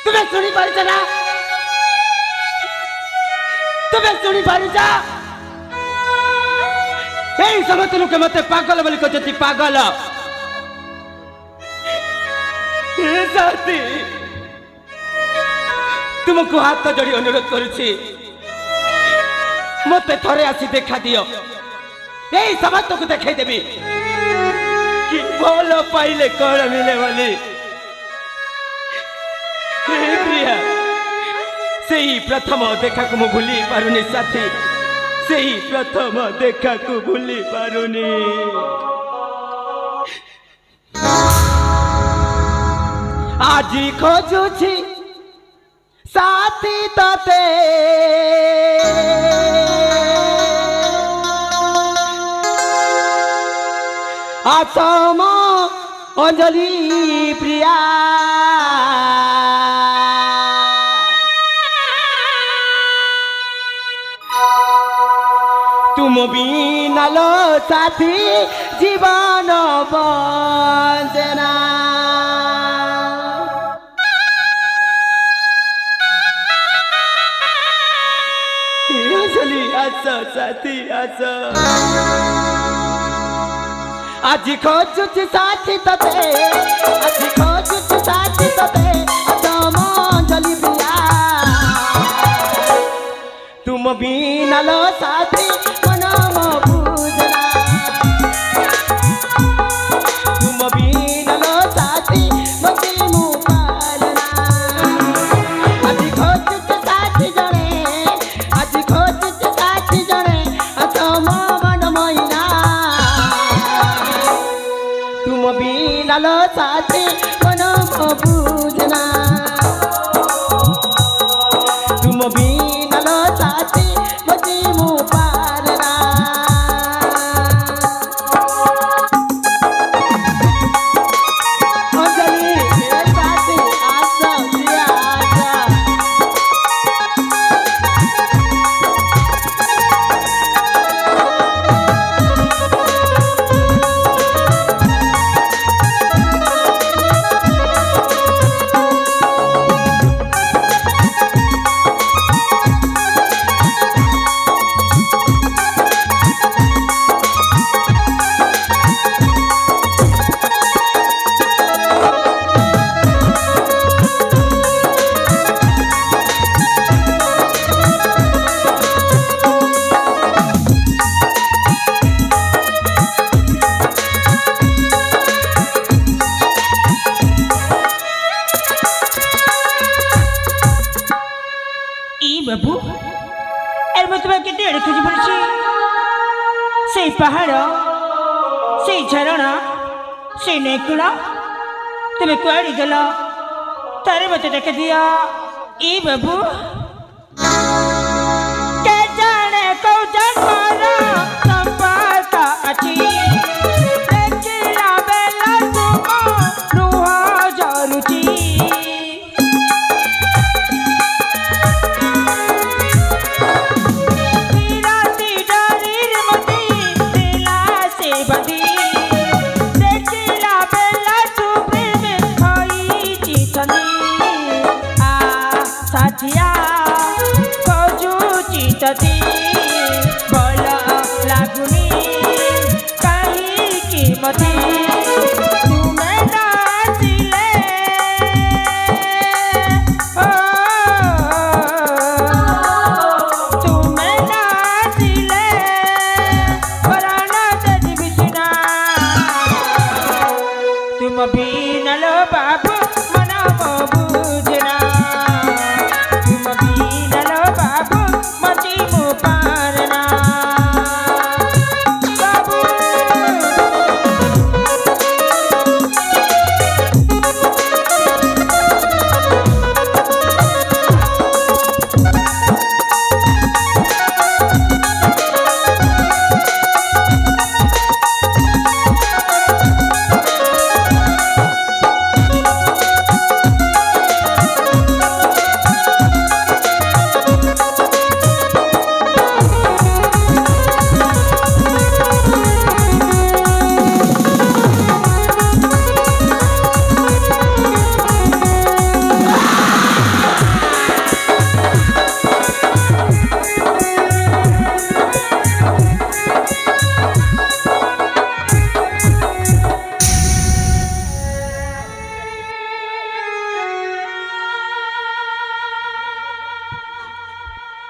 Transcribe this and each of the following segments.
तुम्हें सुनी पारुछ ना तुम्हें सुनी पारुछ यही समस्त लोक मत पागल बोली कहते पागल साथी तुमको हाथ जोड़ी अनुरोध करुछि मत थरे आसी देखा दियो यही समस्त को देखाई देवी कि भल पाइले कौन मिले बोली प्रिया से ही प्रथम देखा को मु भूली पारुनी साथी से ही प्रथम देखा को भूली पारुनी आज खोजुछि साथी तते आसम अंजलि प्रिया तुम बिना लो साथी जीवन बंजना आस साथी आस आज खोजुछि साथी तते आज खोजुछि साथी तते आसम अंजलि प्रिया तुम बिना लो साथी मनम पूजना तुम बिना लो साथी मति मु पालना आज खोजुछि साथी जणे आज खोजुछि साथी जणे आसम मन मैना तुम बिना लो साथी मनम पूजना तुम बिना लो साथी मति मु पालना अंजलि मेरे साथी आशा प्रिया आशा बाबू यार मैं तुम्हें केते एड़े खोजी पड़ी से पहाड़ से झरणा से नेकुला तुम्हें कुआड़ी गल तारे मत देख दिया ई बाबू के जाने को जन्मरा संपर्क अछि देखिला बेला तुम रुहा जरुची भल लागुनी कहीं कीमती तुम्हें नाचिले तुम्हें नाचिले पराना तेज बिछना तुम बिना लो बाबू मना बुझना तुम बिना लो बाबू मती मु पारना बाबू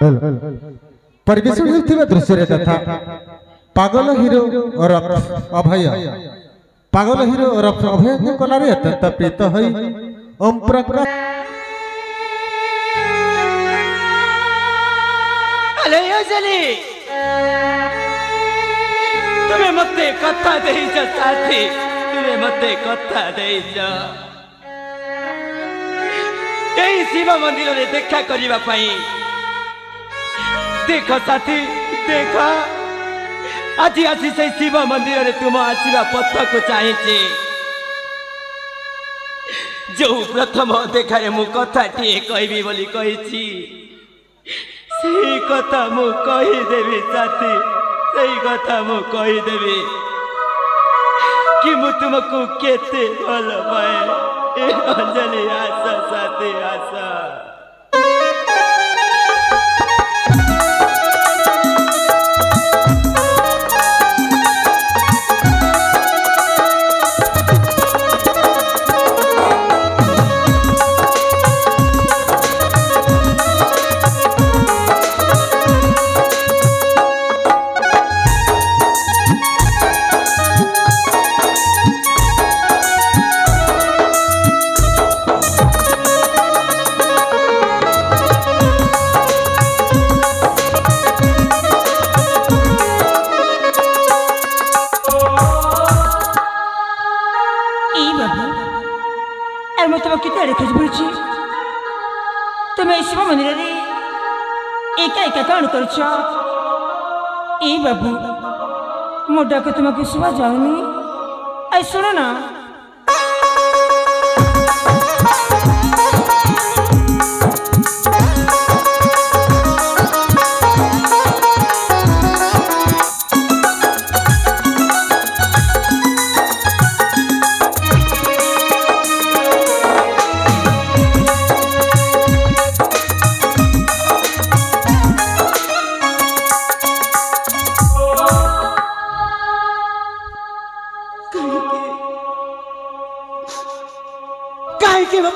परिवेशन होता दृश्य तथा पागल हिरो और अभय पागल हिरो और अभय कलार अत्यंत प्रीत है ओम प्रकाश तुम्हें मते कथा देइछ साथी तुम्हें मते कथा देइछ एई शिव मंदिर रे देखा करिबा पई देख साथी देख आज आसी से शिव मंदिर रे तुम आसीबा पथ को चाहिए जो प्रथम देखारे मु कथा टी कहबी बोली कहिछि सही कथा मु कही देवी साथी सही कथा मु कही देवी कि मु तुमको केते भल पाए ए अंजलि आशा साथी आशा शिव मंदिर रे एका एका कौन कर बाबू मो डाक तुमको सुबह जाऊनी आई सुनो ना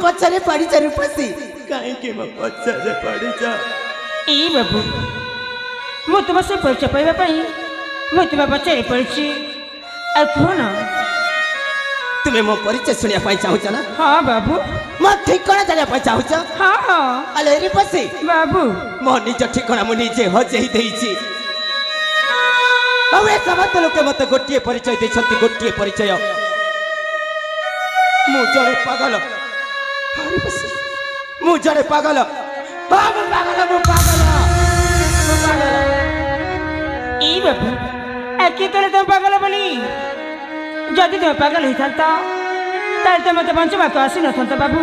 पछारे पड़ी जा रूपसी काहे के म पछारे पड़ी जा ए बाबू मो तुम से परिचय पाइबा पई मो तुम पछारे पड़छि आ कोन तुम्हें मो परिचय सुनिया पाई चाहू छ ना हां बाबू म ठिकाना जानिया पाई चाहू छ हां हां अले रूपसी बाबू मो निज ठिकाना मु निजे हजेई देइछि अवे समस्त लोके मते गोटिए परिचय दैछंती गोटिए परिचय मु जणे पागल मु जड़े पागल ई बाबू एके करे तुम पागल बोली जदि तुम पागल होता तार तो मत बंचवा तो आसी न था बाबू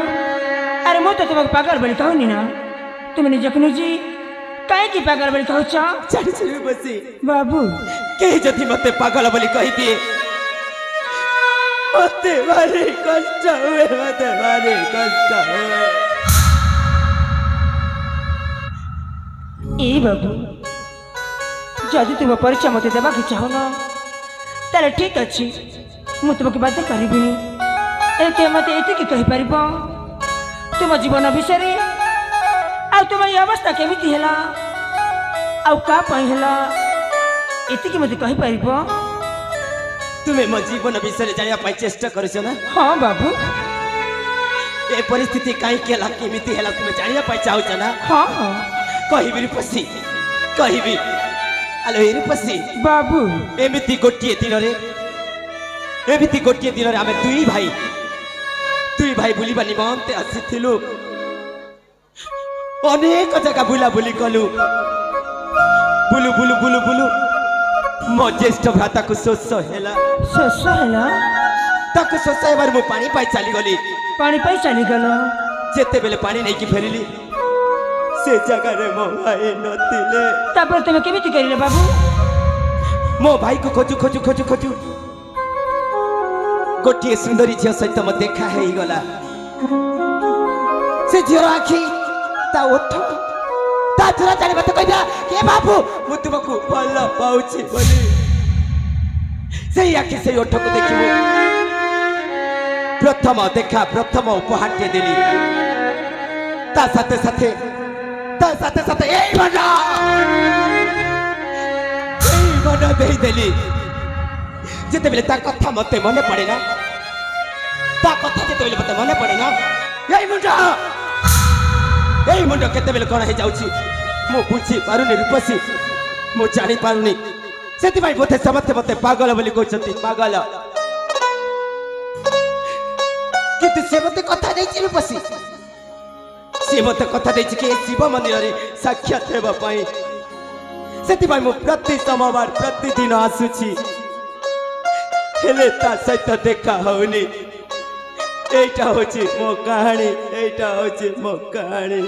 अरे मु तो तुमको पागल बोली कहूनी ना तुम निज जी काहे की पागल बोली कहू छ बसी बाबू के जदि मते पागल बोली कहि दिए मते भारी कष्ट हुए मते भारी कष्ट हुए ए बाबू जदि तुम परिचय मत देवा कि चाहन ताले ठीक अच्छी मु तुमको बाध्य करिबिनी एते मते एति कहि परिबो तुम जीवन विषय आ तुम ये अवस्था केमिति हैला आ का पई हैला एति मते कहि परिबो तुम्हें मो जीवन विषय जानिया पाई चेष्टा करिस ना हां बाबू ए परिस्थिति काई केला केमिति हैला तुम जानिया पाई चाहू छ ना हां हां कहिबी रूपसी कहिबी अले रूपसी बाबू एमिति गोटिए दिन रे आमे दुई भाई बुलिबा निमंते आसीथिलु अनेक जगह बुला बुली कलु बुलु बुलु बुलु बुलु मो ज्येष्ठ भ्राता को शोष हैला ताको शोष हेबार मु पानी पाई चली गलो जेते बेले पानी नहीं की फेरिली से जगह रे मो भाई नथिले तापर तुम केमिति करिले बाबू मो भाई को खोजु खोजु खोजु खोजु गोटिए सुंदरी झियो सहित मो देखा हे गला से झियो आखी ता ओठ ता थरा जाने मत कहिया के बाबू मु तुमको भल पाउछि बोली से आखी से ओठ को देखिबो प्रथम देखा प्रथम उपहार देली ता साथे साथे ତା ସାଥେ ସାଥେ ଏଇ ମନ ଦେଇଦେଲି ଯେତେବେଳେ ତା କଥା ମତେ ମନେ ପଡେ ନା ତା କଥା ଯେତେବେଳେ ମତେ ମନେ ପଡେ ନା ଏଇ ମୁଣ୍ଡ କେତେବେଳେ କଣ ହେଇଯାଉଛି ମୁଁ ବୁଝି ପାରୁନି ରୂପସୀ ମୁଁ ଜାଣି ପାରୁନି ସେଥିପାଇଁ ବୋଧେ ସମସ୍ତେ ମତେ ପାଗଳ ବୋଲି କହୁଛନ୍ତି ପାଗଳ କିନ୍ତୁ ସେ ମତେ କଥା ଦେଇଛି ରୂପସୀ ସେ ମତେ କଥା ଦେଇଛି କି ଶିବ ମନ୍ଦିରରେ ସାକ୍ଷାତ ହେବା ପାଇଁ ସେଥିପାଇଁ ମୁଁ ପ୍ରତି ସୋମବାର ପ୍ରତିଦିନ ଆସୁଛି ହେଲେ ତା ସହିତ ଦେଖା ହଉନି এইটা হচ্ছে মো কাহিনী এইটা হচ্ছে মো কাহিনী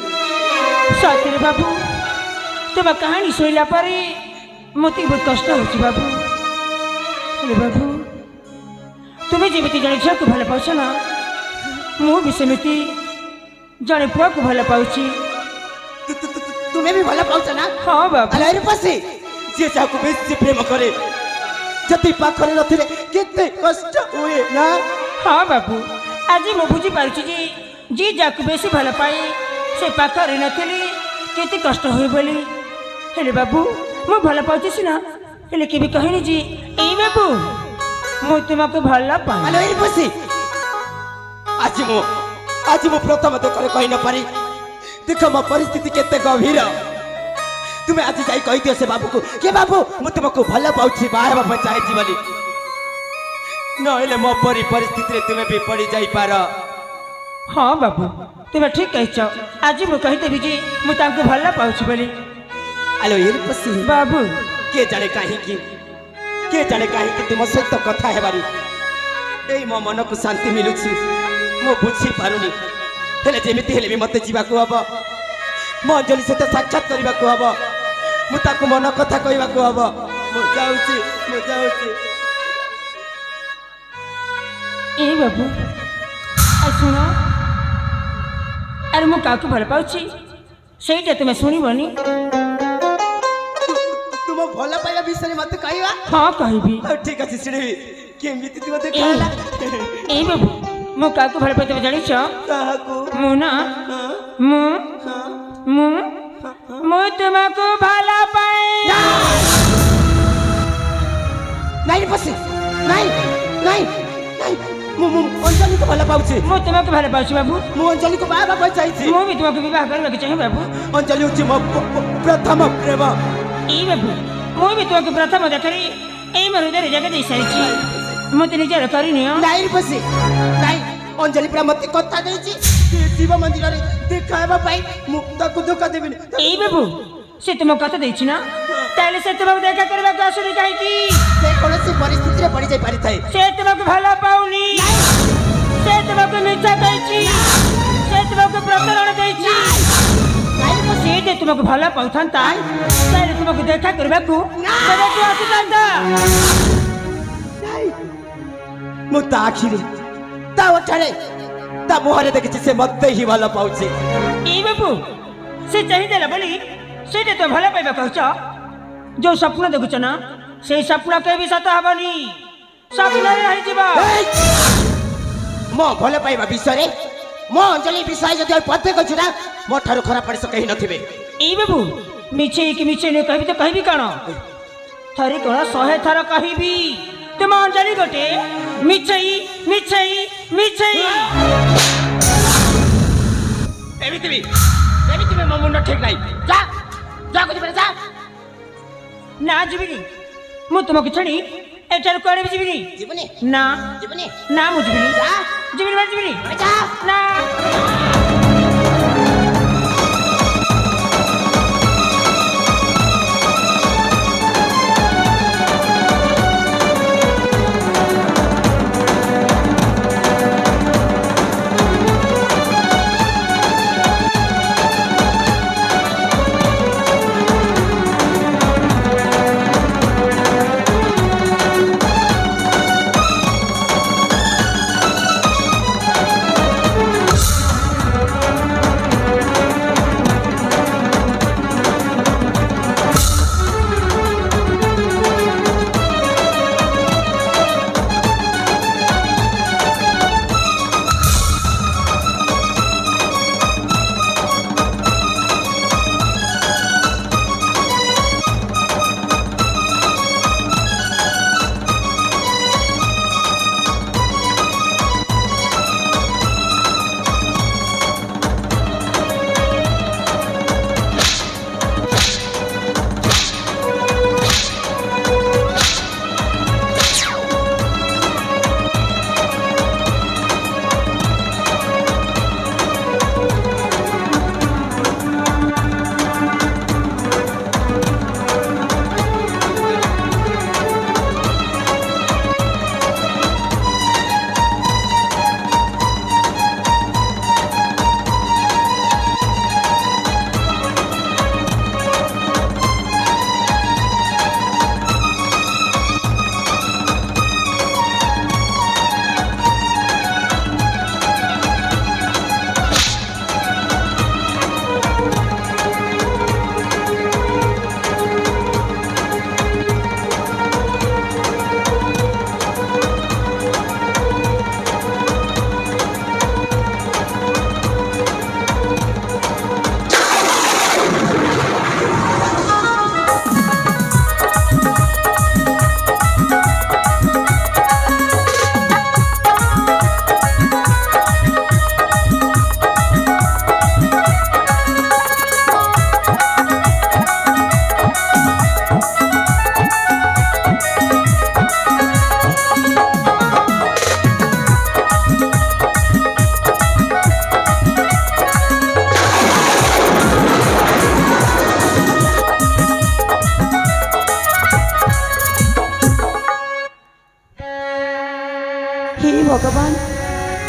সত্যি বাবু তোমার কাহিনী শুনলা পরে মতে বহুত কষ্ট হচ্ছে বাবু হেলে বাবু তুমি যেমিতি জনে ঝিଅକୁ ଭଲ ପାଉଛ ନା ମୁଁ ବି ସେମିତି ଜଣେ ପୁଅକୁ ଭଲ ପାଉଛି তুমি भी ভালো পাউছ না ହଁ ବାବୁ আলাই রূপসী যে যাকে বেশি প্রেম করে যদি পাখরে নথিলে কেতে কষ্ট হুয়ে না ହଁ ବାବୁ ଆଜି ମୁଁ ବୁଝିପାରୁଛି ଯେ ଯିଏ ଯାହାକୁ ବେଶୀ ଭଲ ପାଏ ସେ ପାଖରେ ନଥିଲି କେତେ କଷ୍ଟ ହୁଏ ବୋଲି ହେଲେ ବାବୁ ମୁଁ ଭଲ ପାଉଛି ସିନା ହେଲେ କେବେ କହିନି ଯେ ଏଇ ବାବୁ ମୁଁ ତୁମକୁ ଭଲ ପାଏ ଆଲୋ ରୂପସୀ ଆଜି ମୁଁ ପ୍ରଥମ ଦେଖରେ କହି ନ ପାରି ଦେଖ ମୋ ପରିସ୍ଥିତି କେତେ ଗଭୀର ତୁମେ ଆଜି ଯାଇ କହିଦିଅ ସେ ବାବୁକୁ କି ବାବୁ ମୁଁ ତୁମକୁ ଭଲ ପାଉଛି ବାହା ହେବା ପାଇଁ ଚାହିଁଛି ବୋଲି ନହେଲେ ମୋ ପରି ପରିସ୍ଥିତିରେ ତୁମେ ବି ପଡ଼ି ଯାଇପାର ହଁ ବାବୁ ତୁମେ ଠିକ କହିଛ ଆଜି ମୁଁ କହିଦେବି ଯେ ମୁଁ ତାଙ୍କୁ ଭଲ ପାଉଛି ବୋଲି ଆଲୋ ରୂପସୀ ବାବୁ କିଏ ଜାଣେ କାହିଁକି ତୁମ ସହିତ କଥା ହେବାରୁ ଏଇ ମୋ ମନକୁ ଶାନ୍ତି ମିଳୁଛି ମୁଁ ବୁଝିପାରୁନି ହେଲେ ଯେମିତି ହେଲେ ବି ମୋତେ ଯିବାକୁ ହବ ମୋ ଅଞ୍ଜଳି ସହିତ ସାକ୍ଷାତ କରିବାକୁ ହବ ମୁଁ ତାକୁ ମନ କଥା କହିବାକୁ ହବ ମୁଁ ଯାଉଛି ଏ ବାବୁ ଶୁଣ ଆରେ ମୁଁ କାହାକୁ ଭଲ ପାଉଛି ସେଇଟା ତୁମେ ଶୁଣିବନି ତୁମ ଭଲ ପାଇବା ବିଷୟରେ ମୋତେ କହିବା ହଁ କହିବି ଠିକ ଅଛି ଶୁଣିବି କେମିତି ତୁମ ଦେଖାହେଲା ଏଇ ବାବୁ ମୁଁ କାହାକୁ ଭଲ ପାଇ ତମେ ଜାଣିଛ କାହାକୁ ମୁଁ ନା ମୁଁ ତୁମକୁ ଭଲ ପାଏ ନାଇଁ ରୂପସୀ ନାଇଁ ମୁଁ ଅଞ୍ଜଳିକୁ ଭଲ ପାଉଛି ମୁଁ ତୁମକୁ ଭଲ ପାଉଛି ବାବୁ ମୁଁ ଅଞ୍ଜଳିକୁ ବାହା ହେବା ପାଇଁ ଚାହିଁଛି ମୁଁ ବି ତୁମକୁ ବିବାହ କରିବାକୁ ଚାହେଁ ବାବୁ ଅଞ୍ଜଳି ହେଉଛି ମୋ ପ୍ରଥମ ପ୍ରେମ ଏଇ ବାବୁ ମୁଁ ବି ତୁମକୁ ପ୍ରଥମ ଦେଖରେ ଏଇ ମୋ ହୃଦୟରେ ଜାଗା ଦେଇ ସାରିଛି ମୋତେ ନିଜର କରିନିଅ ନାଇଁ ରୂପସୀ ନାଇଁ ଅଞ୍ଜଳି ପୁରା ମୋତେ କଥା ଦେଇଛି ଶିବ ମନ୍ଦିରରେ ଦେଖା ହେବା ପାଇଁ ମୁଁ ତାକୁ ଧୋକା ଦେବିନି ଏଇ ବାବୁ ସେ ତୁମକୁ କଥା ଦେଇଛି ନା ତାହେଲେ ସେ ତୁମକୁ ଦେଖା କରିବାକୁ ଆସୁନି କାହିଁକି ସେ କୌଣସି ପରିସ୍ଥିତିରେ ପଡ଼ି ଯାଇ ପାରିଥାଏ ସେ ତୁମକୁ ଭଲ ପାଉନି ସେ ତୁମକୁ ମିଛ କହିଛି ସେ ତୁମକୁ ପ୍ରତାରଣା ଦେଇଛି ସେ ଯେ ତୁମକୁ ଭଲ ପାଉଥାନ୍ତା ତାହେଲେ ତୁମକୁ ଦେଖା କରିବାକୁ ଆସିଥାନ୍ତା ମୁଁ ତା ଆଖିରେ ତା ଓଠରେ ତା ମୁହଁରେ ଦେଖିଛି ସେ ମୋତେ ହିଁ ଭଲ ପାଉଛି ଏଇ ବାବୁ ସେ ଚାହିଁଦେଲା ବୋଲି ସେଇଟା ତ ଭଲ ପାଇବା କହୁଛ ଯୋଉ ସ୍ୱପ୍ନ ଦେଖୁଛ ନା ସେଇ ସ୍ୱପ୍ନ କେବେ ସତ ହବନି ସ୍ୱପ୍ନରେ ରହିଯିବ ମୋ ଭଲ ପାଇବା ବିଷୟରେ ମୋ ଅଞ୍ଜଳି ବିଷୟ ଯଦି ପଦେ କହିଛୁ ନା ମୋ ଠାରୁ ଖରାପ ମଣିଷ କେହି ନଥିବେ ଏଇ ବାବୁ ମିଛେଇକି ମିଛେଇ କହିବି ତ କହିବି କଣ ଥରେ କଣ 100 ଥର କହିବି ତୁମ ଅଞ୍ଜଳି ଗୋଟେ ମିଛେଇ ଏମିତି ବି ମୋ ମୁଣ୍ଡ ଠିକ ନାହିଁ ଯା କହିବି ଯା ନା ଯିବିନି ମୁଁ ତୁମକୁ ଛାଡ଼ି ଏଠାରୁ କୁଆଡ଼େ ବି ଯିବିନି ଯିବୁନି ନା ଯିବୁନି ନା ମୁଁ ଯିବିନି ଯା ଯିବିନି ଯା ନା ଭଗବାନ